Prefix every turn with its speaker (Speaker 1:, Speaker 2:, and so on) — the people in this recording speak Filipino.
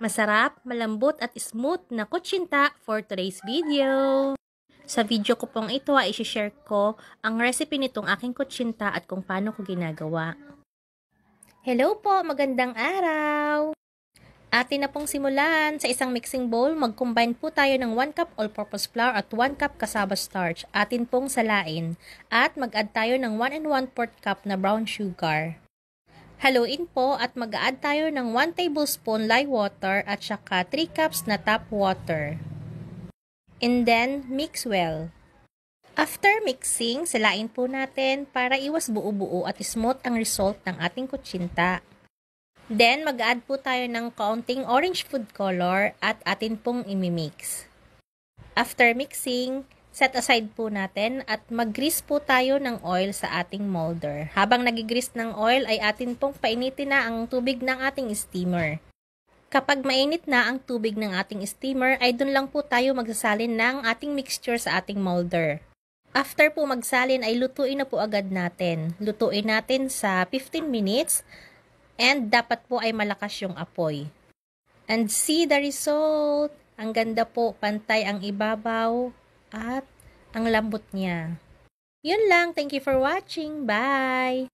Speaker 1: Masarap, malambot at smooth na kutsinta for today's video. Sa video ko pong ito ay isi-share ko ang recipe nitong aking kutsinta at kung paano ko ginagawa. Hello po, magandang araw! Atin na pong simulan. Sa isang mixing bowl, mag-combine po tayo ng 1 cup all-purpose flour at 1 cup cassava starch. Atin pong salain. At mag-add tayo ng 1 1/4 cup na brown sugar. Haluin po at mag-add tayo ng 1 tablespoon lye water at saka 3 cups na tap water. And then, mix well. After mixing, salain po natin para iwas buo-buo at smooth ang result ng ating kutsinta. Then, mag-add po tayo ng kaunting orange food color at atin pong imimix. After mixing, set aside po natin at mag-grease po tayo ng oil sa ating molder. Habang nag-grease ng oil ay atin pong painitin na ang tubig ng ating steamer. Kapag mainit na ang tubig ng ating steamer ay dun lang po tayo magsasalin ng ating mixture sa ating molder. After po magsalin ay lutuin na po agad natin. Lutuin natin sa 15 minutes and dapat po ay malakas yung apoy. And see the result! Ang ganda po, pantay ang ibabaw at ang lambot niya. Yun lang. Thank you for watching. Bye!